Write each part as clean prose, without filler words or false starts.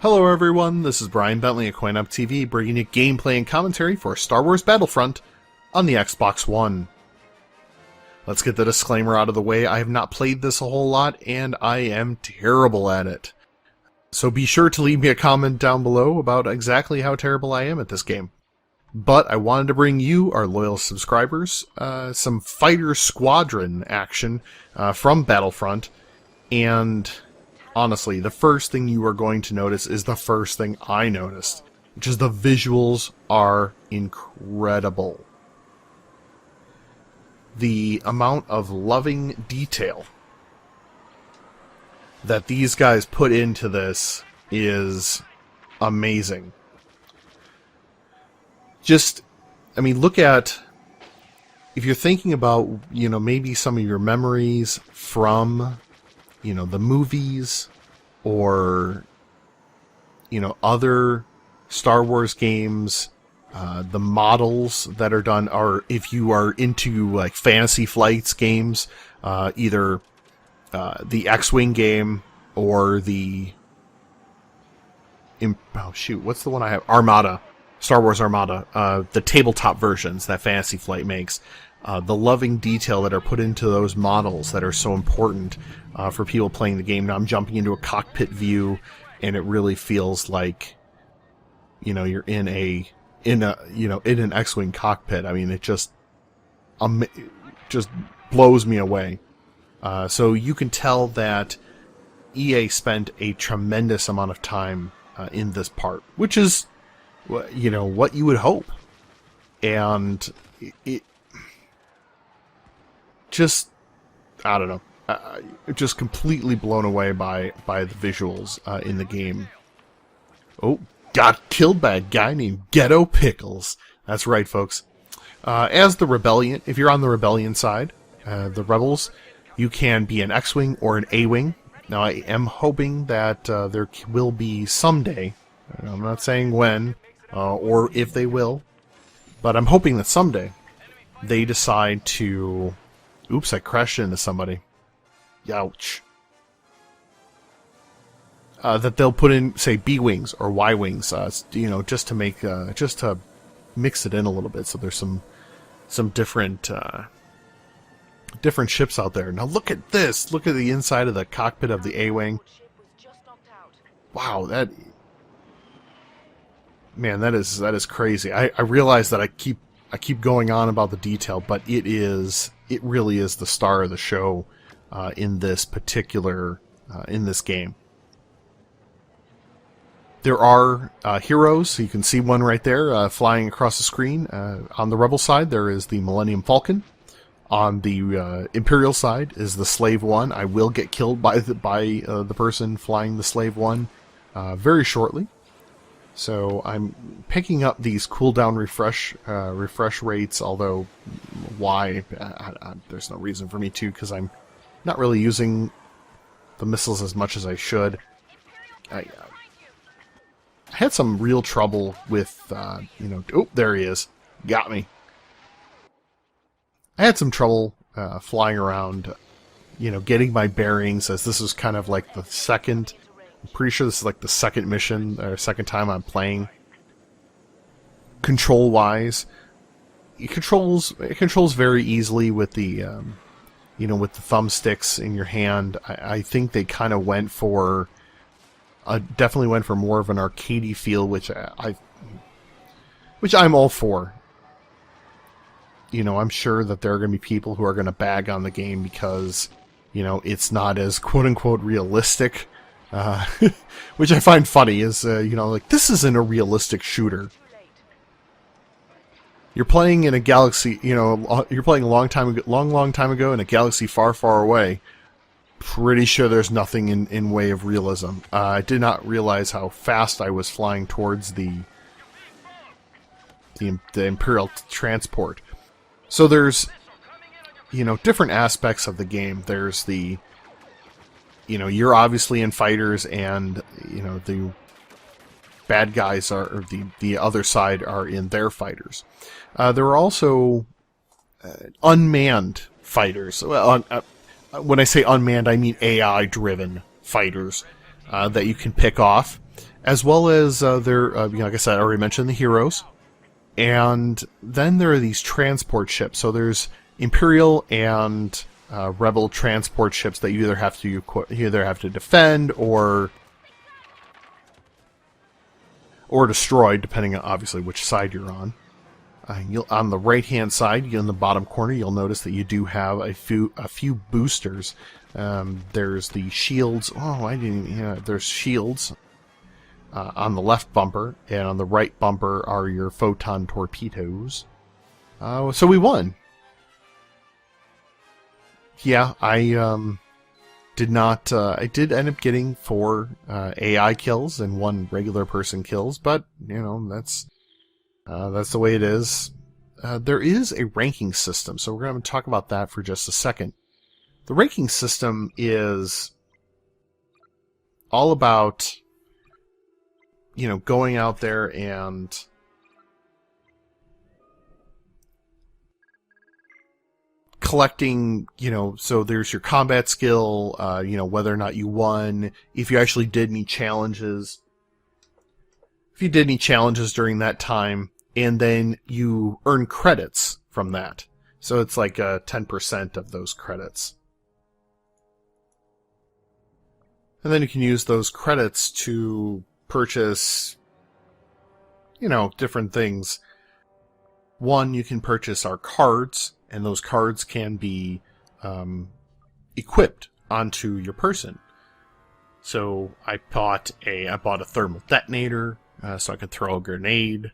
Hello everyone, this is Brian Bentley at CoinOpTV, bringing you gameplay and commentary for Star Wars Battlefront on the Xbox One. Let's get the disclaimer out of the way. I have not played this a whole lot, and I am terrible at it. So be sure to leave me a comment down below about exactly how terrible I am at this game. But I wanted to bring you, our loyal subscribers, some Fighter Squadron action from Battlefront, and honestly, the first thing you are going to notice is the first thing I noticed, which is the visuals are incredible. The amount of loving detail that these guys put into this is amazing. Look at, if you're thinking about, maybe some of your memories from the movies or, other Star Wars games, the models that are done, or if you are into, like, Fantasy Flights games, either the X-Wing game or the... what's the one I have? Armada. Star Wars Armada. The tabletop versions that Fantasy Flight makes. The loving detail that are put into those models that are so important for people playing the game. Now I'm jumping into a cockpit view, and it really feels like, you're in an X-Wing cockpit. I mean, it just blows me away. So you can tell that EA spent a tremendous amount of time in this part, which is, what you would hope. And it just, I don't know, just completely blown away by the visuals in the game. Oh, got killed by a guy named Ghetto Pickles. That's right, folks. As the Rebellion, if you're on the Rebellion side, the Rebels, you can be an X-Wing or an A-Wing. Now, I am hoping that there will be someday, I'm not saying when, or if they will, but I'm hoping that someday they decide to... Oops, I crashed into somebody. Youch. That they'll put in, say, B-Wings or Y-Wings, just to make, just to mix it in a little bit, so there's some different ships out there. Now look at this! Look at the inside of the cockpit of the A-Wing. Wow, that is crazy. I realize that I keep going on about the detail, but it really is the star of the show in this particular in this game. There are heroes. You can see one right there flying across the screen. On the Rebel side, there is the Millennium Falcon. On the Imperial side is the Slave One. I will get killed by the person flying the Slave One very shortly. So I'm picking up these cooldown refresh rates, although why? There's no reason for me to, because I'm not really using the missiles as much as I should. I had some real trouble with, oh, there he is. Got me. I had some trouble flying around, getting my bearings, as this is kind of like the second... I'm pretty sure this is like the second mission, or second time I'm playing. Control-wise, it controls very easily with the, with the thumbsticks in your hand. I think they kind of went for, definitely went for more of an arcadey feel, which I'm all for. I'm sure that there are going to be people who are going to bag on the game because, it's not as quote-unquote realistic. Which I find funny is, like, this isn't a realistic shooter. You're playing in a galaxy, you're playing a long time ago in a galaxy far, far away. Pretty sure there's nothing in way of realism. I did not realize how fast I was flying towards the Imperial transport. So there's, different aspects of the game. There's the... you're obviously in fighters, and, the bad guys are, or the other side are in their fighters. There are also unmanned fighters. Well, when I say unmanned, I mean AI-driven fighters that you can pick off. as well as like I said, I already mentioned the heroes, and then there are these transport ships. So there's Imperial and Rebel transport ships that you either have to defend or destroy, depending on obviously which side you're on. On the right-hand side, in the bottom corner, you'll notice that you do have a few boosters. There's the shields. Oh, I didn't. Yeah, there's shields on the left bumper, and on the right bumper are your photon torpedoes. So we won. Yeah, I did not. I did end up getting 4 AI kills and 1 regular person kills, but that's the way it is. There is a ranking system, so we're going to talk about that for just a second. The ranking system is all about, going out there and collecting, so there's your combat skill, whether or not you won, if you actually did any challenges. If you did any challenges during that time, and then you earn credits from that. So it's like 10% of those credits. And then you can use those credits to purchase, different things. One, you can purchase our cards, and those cards can be equipped onto your person. So I bought a thermal detonator, so I could throw a grenade.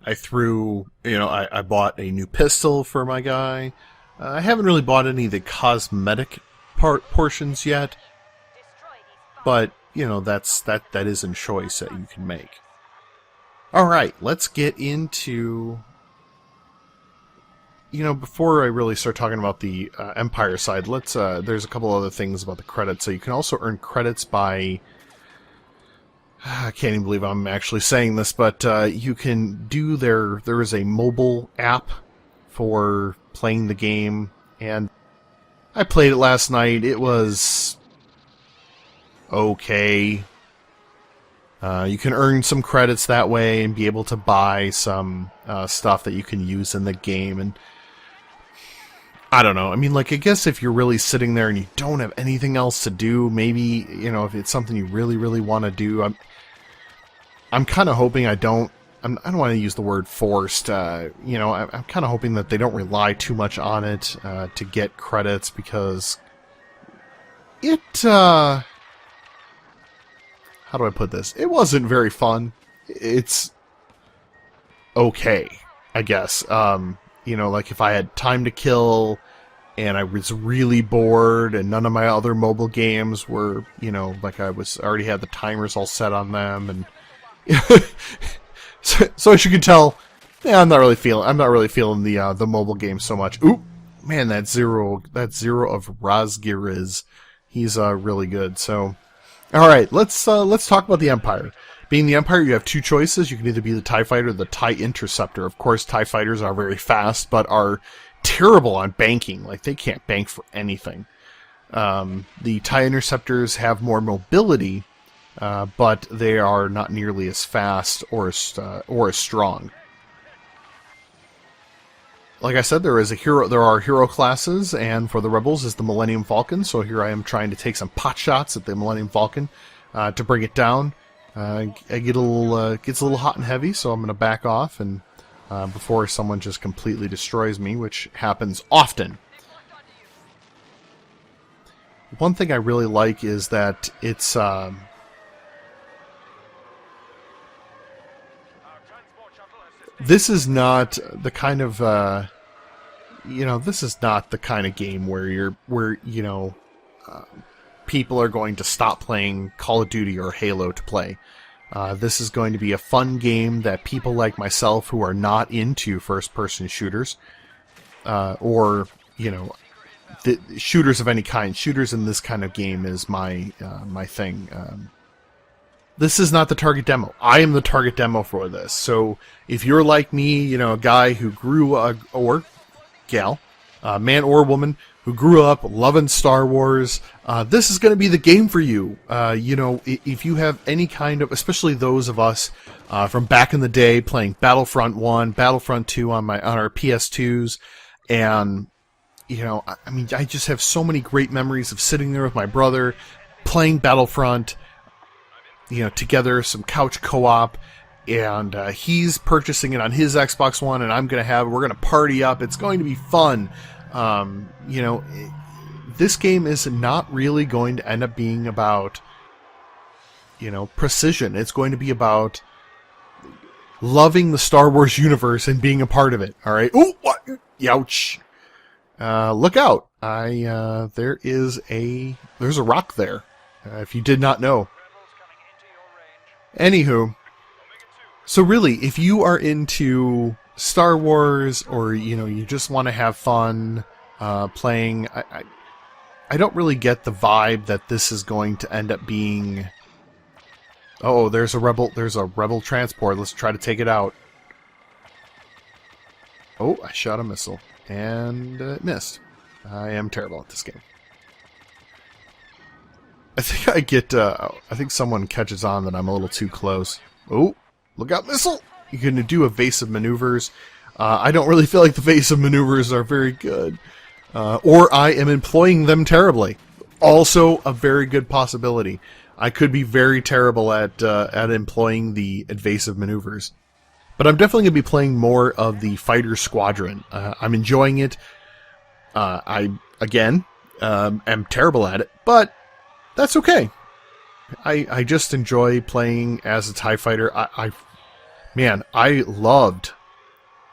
I bought a new pistol for my guy. I haven't really bought any of the cosmetic portions yet, but that is a choice that you can make. All right, let's get into. Before I really start talking about the Empire side, there's a couple other things about the credits. So you can also earn credits by. I can't even believe I'm actually saying this, but you can do there is a mobile app for playing the game, and I played it last night. It was okay. You can earn some credits that way and be able to buy some stuff that you can use in the game, and I don't know. I mean, I guess if you're really sitting there and you don't have anything else to do, maybe, if it's something you really, really want to do, I'm kind of hoping I don't want to use the word forced, I'm kind of hoping that they don't rely too much on it to get credits, because it, how do I put this? It wasn't very fun. It's okay, I guess. If I had time to kill and I was really bored and none of my other mobile games were, I already had the timers all set on them, and so as you can tell, yeah, I'm not really feeling the mobile game so much. Ooh, man, that zero of Razgiriz, he's really good. So, all right, let's talk about the Empire. Being the Empire, you have 2 choices. You can either be the TIE Fighter or the TIE Interceptor. Of course, TIE Fighters are very fast, but are terrible on banking. They can't bank for anything. The TIE Interceptors have more mobility, but they are not nearly as fast or as strong. Like I said, there are hero classes, and for the Rebels is the Millennium Falcon. So here I am trying to take some pot shots at the Millennium Falcon to bring it down. I gets a little hot and heavy, so I'm going to back off and before someone just completely destroys me, which happens often. One thing I really like is that it's this is not the kind of this is not the kind of game where people are going to stop playing Call of Duty or Halo to play. This is going to be a fun game that people like myself who are not into first-person shooters, or shooters of any kind. Shooters in this kind of game is my thing. This is not the target demo. I am the target demo for this. So if you're like me, a guy who grew or gal, man or woman, who grew up loving Star Wars, this is going to be the game for you. You know, if you have any kind of, especially those of us from back in the day playing Battlefront 1, Battlefront 2 on our PS2s, and, you know, I mean, I just have so many great memories of sitting there with my brother, playing Battlefront, you know, together, some couch co-op, and he's purchasing it on his Xbox One, and we're going to party up. It's going to be fun. You know, this game is not really going to end up being about, you know, precision. It's going to be about loving the Star Wars universe and being a part of it. All right. Ooh, what? Youch. Look out. There's a rock there. If you did not know. Anywho. So really, if you are into Star Wars, or, you know, you just want to have fun playing, I don't really get the vibe that this is going to end up being. Oh, there's a rebel transport. Let's try to take it out. Oh, I shot a missile and it missed. I am terrible at this game. I think someone catches on that I'm a little too close. Oh, look out, missile! You can do evasive maneuvers. I don't really feel like the evasive maneuvers are very good. Or I am employing them terribly. Also a very good possibility. I could be very terrible at employing the evasive maneuvers. But I'm definitely going to be playing more of the fighter squadron. I'm enjoying it. I, again, am terrible at it, but that's okay. I just enjoy playing as a TIE fighter. Man, I loved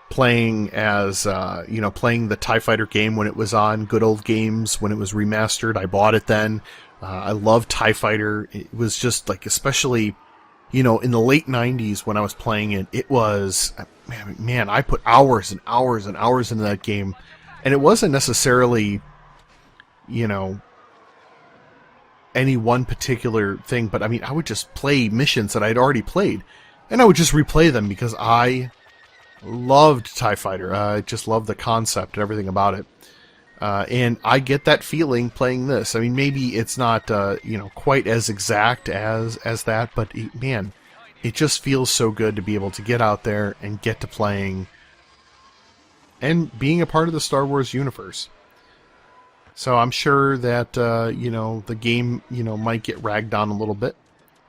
playing as, you know, playing the TIE Fighter game when it was on Good Old Games, when it was remastered. I bought it then. I loved TIE Fighter. It was just, like, especially, you know, in the late 90s when I was playing it, it was, man, I put hours and hours and hours into that game. And it wasn't necessarily, you know, any one particular thing, but, I mean, I would just play missions that I'd already played. And I would just replay them because I loved TIE Fighter. I just loved the concept and everything about it. And I get that feeling playing this. I mean, maybe it's not, you know, quite as exact as that, but man, it just feels so good to be able to get out there and get to playing and being a part of the Star Wars universe. So I'm sure that, you know, the game, you know, might get ragged on a little bit.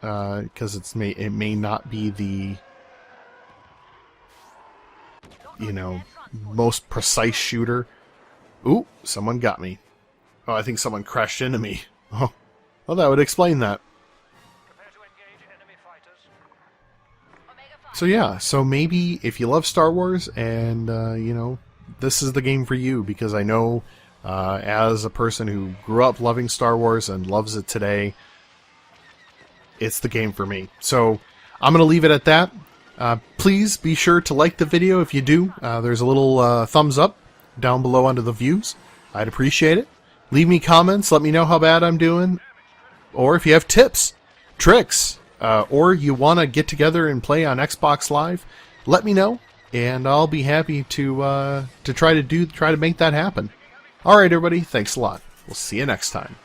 Because it may not be the, you know, most precise shooter. Ooh, someone got me. Oh, I think someone crashed into me. Oh, well, that would explain that. So yeah, so maybe if you love Star Wars and, you know, this is the game for you, because I know, as a person who grew up loving Star Wars and loves it today, it's the game for me. So I'm going to leave it at that. Please be sure to like the video if you do. There's a little thumbs up down below under the views. I'd appreciate it. Leave me comments. Let me know how bad I'm doing. Or if you have tips, tricks, or you want to get together and play on Xbox Live, let me know. And I'll be happy to try to make that happen. Alright, everybody. Thanks a lot. We'll see you next time.